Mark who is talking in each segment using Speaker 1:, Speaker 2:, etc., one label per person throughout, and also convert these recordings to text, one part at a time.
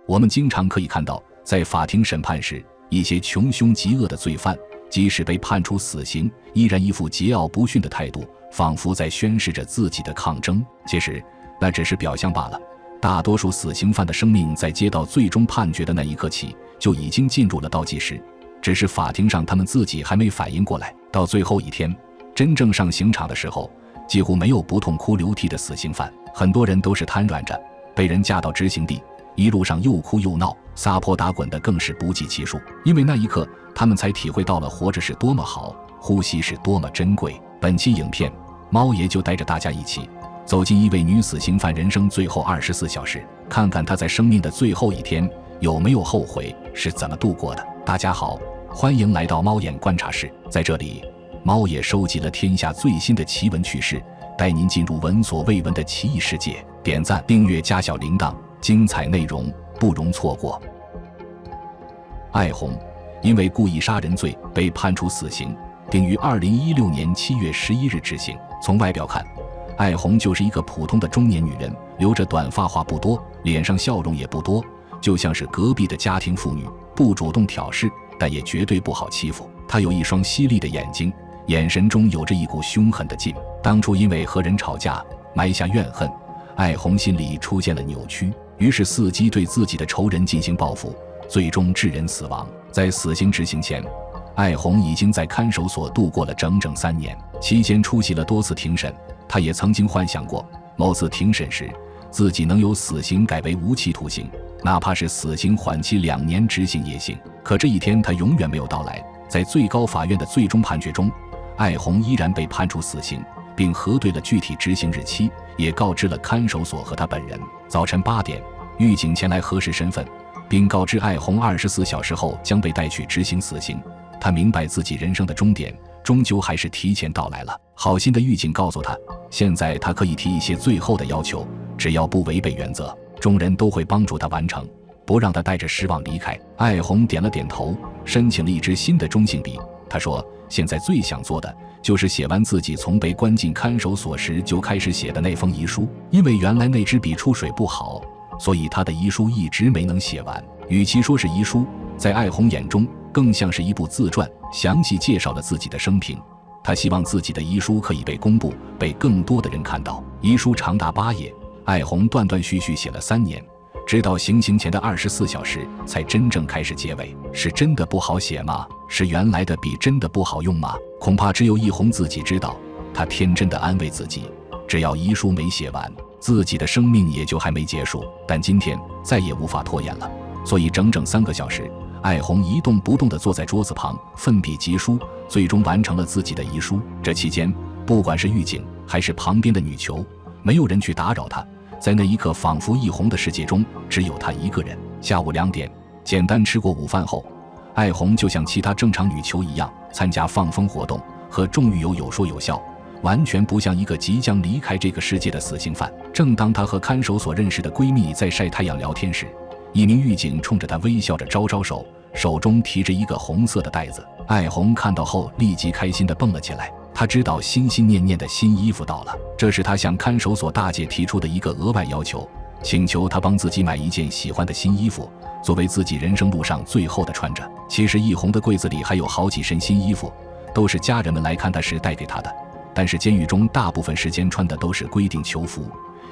Speaker 1: 我们经常可以看到，在法庭审判时，一些穷凶极恶的罪犯即使被判处死刑，依然一副桀骜不驯的态度，仿佛在宣示着自己的抗争。其实那只是表象罢了，大多数死刑犯的生命在接到最终判决的那一刻起就已经进入了倒计时，只是法庭上他们自己还没反应过来。到最后一天真正上刑场的时候，几乎没有不痛哭流涕的死刑犯，很多人都是瘫软着被人架到执行地，一路上又哭又闹，撒泼打滚的更是不计其数。因为那一刻他们才体会到了活着是多么好，呼吸是多么珍贵。本期影片猫爷就带着大家一起走进一位女死刑犯人生最后24小时，看看她在生命的最后一天有没有后悔，是怎么度过的。大家好，欢迎来到猫眼观察室，在这里猫爷收集了天下最新的奇闻趣事，带您进入闻所未闻的奇异世界。点赞订阅加小铃铛，精彩内容不容错过。艾红因为故意杀人罪被判处死刑，并于2016年7月11日执行。从外表看，艾红就是一个普通的中年女人，留着短发，话不多，脸上笑容也不多，就像是隔壁的家庭妇女，不主动挑事，但也绝对不好欺负。她有一双犀利的眼睛，眼神中有着一股凶狠的劲。当初因为和人吵架埋下怨恨，艾红心里出现了扭曲，于是伺机对自己的仇人进行报复，最终致人死亡。在死刑执行前，艾红已经在看守所度过了整整3年，期间出席了多次庭审。她也曾经幻想过某次庭审时自己能由死刑改为无期徒刑，哪怕是死刑缓期2年执行也行。可这一天他永远没有到来。在最高法院的最终判决中，艾红依然被判处死刑，并核对了具体执行日期，也告知了看守所和他本人。早晨8点，狱警前来核实身份，并告知艾红24小时后将被带去执行死刑。他明白自己人生的终点终究还是提前到来了。好心的狱警告诉他，现在他可以提一些最后的要求，只要不违背原则，众人都会帮助他完成，不让他带着失望离开。艾红点了点头，申请了一支新的中性笔。他说现在最想做的就是写完自己从被关进看守所时就开始写的那封遗书，因为原来那支笔出水不好，所以他的遗书一直没能写完。与其说是遗书，在艾红眼中更像是一部自传，详细介绍了自己的生平。他希望自己的遗书可以被公布，被更多的人看到。遗书长达8页，艾红断断续续写了3年，直到行刑前的24小时才真正开始结尾。是真的不好写吗？是原来的笔真的不好用吗？恐怕只有一红自己知道。他天真的安慰自己，只要遗书没写完，自己的生命也就还没结束。但今天再也无法拖延了，所以整整3个小时，艾红一动不动地坐在桌子旁，奋笔疾书，最终完成了自己的遗书。这期间，不管是狱警还是旁边的女囚，没有人去打扰他。在那一刻，仿佛一红的世界中只有他一个人。下午2点，简单吃过午饭后，艾红就像其他正常女囚一样参加放风活动，和众狱友有说有笑，完全不像一个即将离开这个世界的死刑犯。正当她和看守所认识的闺蜜在晒太阳聊天时，一名狱警冲着她微笑着招招手，手中提着一个红色的袋子。艾红看到后立即开心地蹦了起来，她知道心心念念的新衣服到了。这是她向看守所大姐提出的一个额外要求，请求她帮自己买一件喜欢的新衣服，作为自己人生路上最后的穿着。其实易红的柜子里还有好几身新衣服，都是家人们来看她时带给她的，但是监狱中大部分时间穿的都是规定囚服，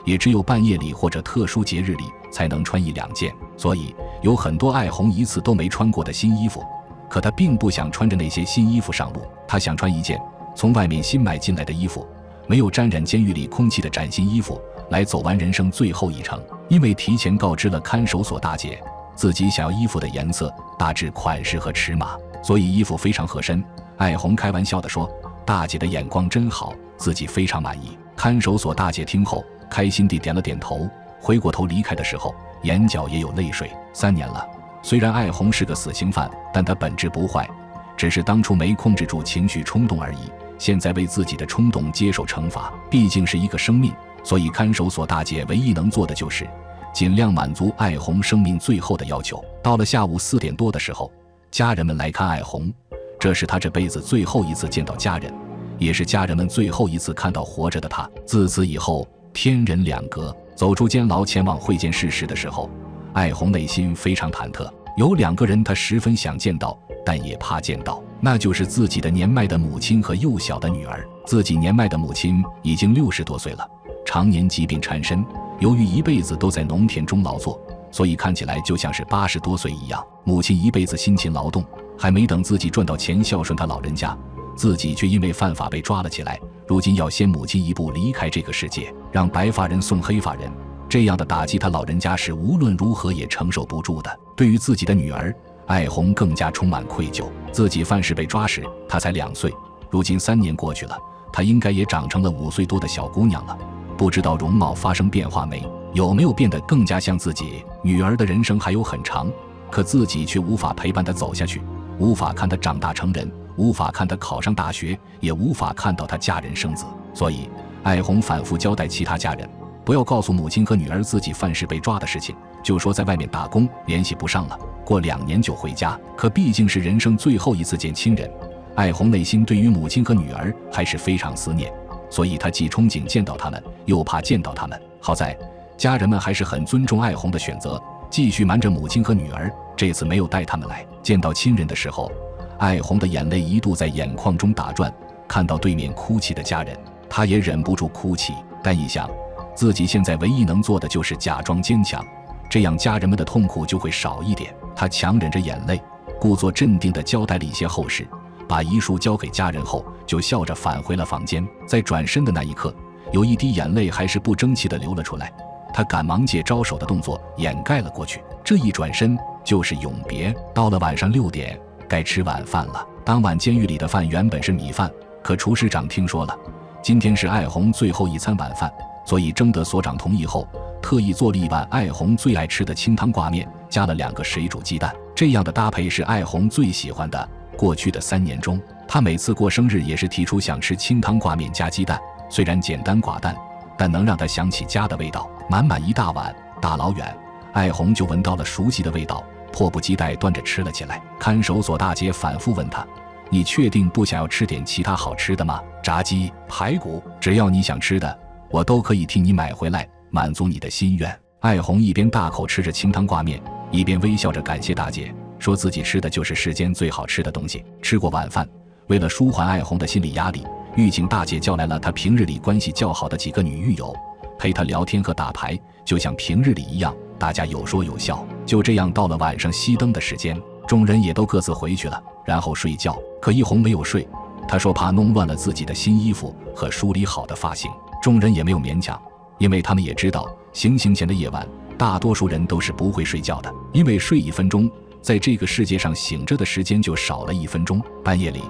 Speaker 1: 也只有半夜里或者特殊节日里才能穿1-2件，所以有很多艾红一次都没穿过的新衣服。可她并不想穿着那些新衣服上路，她想穿一件从外面新买进来的衣服，没有沾染监狱里空气的崭新衣服，来走完人生最后一程。因为提前告知了看守所大姐自己想要衣服的颜色、大致款式和尺码，所以衣服非常合身。艾红开玩笑地说，大姐的眼光真好，自己非常满意。看守所大姐听后开心地点了点头，回过头离开的时候眼角也有泪水。3年了，虽然艾红是个死刑犯，但她本质不坏，只是当初没控制住情绪冲动而已，现在为自己的冲动接受惩罚。毕竟是一个生命，所以看守所大姐唯一能做的就是尽量满足艾红生命最后的要求。到了下午4点多的时候，家人们来看艾红，这是她这辈子最后一次见到家人，也是家人们最后一次看到活着的他。自此以后，天人两隔。走出监牢前往会见事实的时候，艾红内心非常忐忑。有2个人她十分想见到，但也怕见到，那就是自己的年迈的母亲和幼小的女儿。自己年迈的母亲已经60多岁了，常年疾病缠身，由于一辈子都在农田中劳作，所以看起来就像是80多岁一样。母亲一辈子辛勤劳动，还没等自己赚到钱孝顺她老人家，自己却因为犯法被抓了起来，如今要先母亲一步离开这个世界，让白发人送黑发人，这样的打击他老人家是无论如何也承受不住的。对于自己的女儿，艾红更加充满愧疚。自己犯事被抓时她才2岁，如今3年过去了，她应该也长成了5岁多的小姑娘了，不知道容貌发生变化没，有没有变得更加像自己。女儿的人生还有很长，可自己却无法陪伴她走下去，无法看她长大成人，无法看她考上大学，也无法看到她嫁人生子。所以艾红反复交代其他家人，不要告诉母亲和女儿自己犯事被抓的事情，就说在外面打工联系不上了，过2年就回家。可毕竟是人生最后一次见亲人，艾红内心对于母亲和女儿还是非常思念，所以她既憧憬见到他们，又怕见到他们。好在家人们还是很尊重艾红的选择，继续瞒着母亲和女儿，这次没有带他们来。见到亲人的时候，艾红的眼泪一度在眼眶中打转，看到对面哭泣的家人，她也忍不住哭泣。但一想自己现在唯一能做的就是假装坚强，这样家人们的痛苦就会少一点。她强忍着眼泪，故作镇定地交代了一些后事，把遗书交给家人后，就笑着返回了房间。在转身的那一刻，有一滴眼泪还是不争气地流了出来，他赶忙借招手的动作掩盖了过去。这一转身就是永别。到了晚上6点，该吃晚饭了。当晚监狱里的饭原本是米饭，可厨师长听说了今天是艾红最后一餐晚饭，所以征得所长同意后，特意做了一碗艾红最爱吃的清汤挂面，加了2个水煮鸡蛋。这样的搭配是艾红最喜欢的。过去的3年中，他每次过生日也是提出想吃清汤挂面加鸡蛋，虽然简单寡淡，但能让他想起家的味道。满满一大碗，大老远艾红就闻到了熟悉的味道，迫不及待端着吃了起来。看守所大姐反复问他，你确定不想要吃点其他好吃的吗？炸鸡、排骨，只要你想吃的，我都可以替你买回来，满足你的心愿。艾红一边大口吃着清汤挂面，一边微笑着感谢大姐，说自己吃的就是世间最好吃的东西。吃过晚饭，为了舒缓艾红的心理压力，狱警大姐叫来了她平日里关系较好的几个女狱友，陪她聊天和打牌，就像平日里一样，大家有说有笑。就这样到了晚上熄灯的时间，众人也都各自回去了，然后睡觉。可一红没有睡，她说怕弄乱了自己的新衣服和梳理好的发型。众人也没有勉强，因为他们也知道行刑前的夜晚，大多数人都是不会睡觉的，因为睡1分钟，在这个世界上醒着的时间就少了1分钟。半夜里，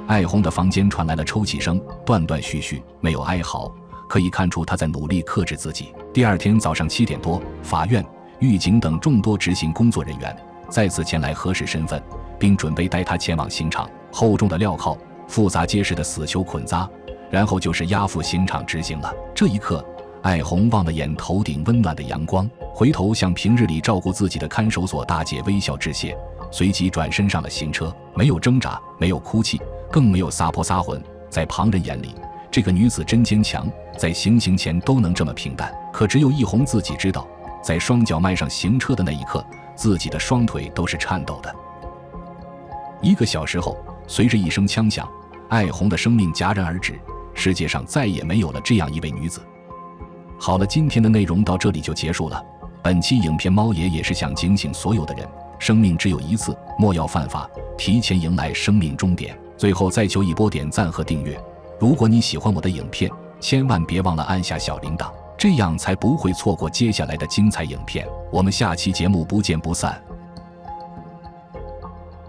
Speaker 1: 艾红的房间传来了抽泣声，断断续续，没有哀嚎，可以看出她在努力克制自己。第二天早上7点多，法院、狱警等众多执行工作人员再次前来核实身份，并准备带她前往刑场。厚重的镣铐，复杂结实的死囚捆扎，然后就是押赴刑场执行了。这一刻，艾红望了眼头顶温暖的阳光，回头向平日里照顾自己的看守所大姐微笑致谢，随即转身上了刑车。没有挣扎，没有哭泣，更没有撒泼撒混。在旁人眼里，这个女子真坚强，在行刑前都能这么平淡。可只有一红自己知道，在双脚迈上刑车的那一刻，自己的双腿都是颤抖的。1个小时后，随着一声枪响，艾红的生命戛然而止，世界上再也没有了这样一位女子。好了，今天的内容到这里就结束了。本期影片猫爷也是想警醒所有的人，生命只有一次，莫要犯法，提前迎来生命终点。最后再求一波点赞和订阅，如果你喜欢我的影片，千万别忘了按下小铃铛，这样才不会错过接下来的精彩影片。我们下期节目不见不散。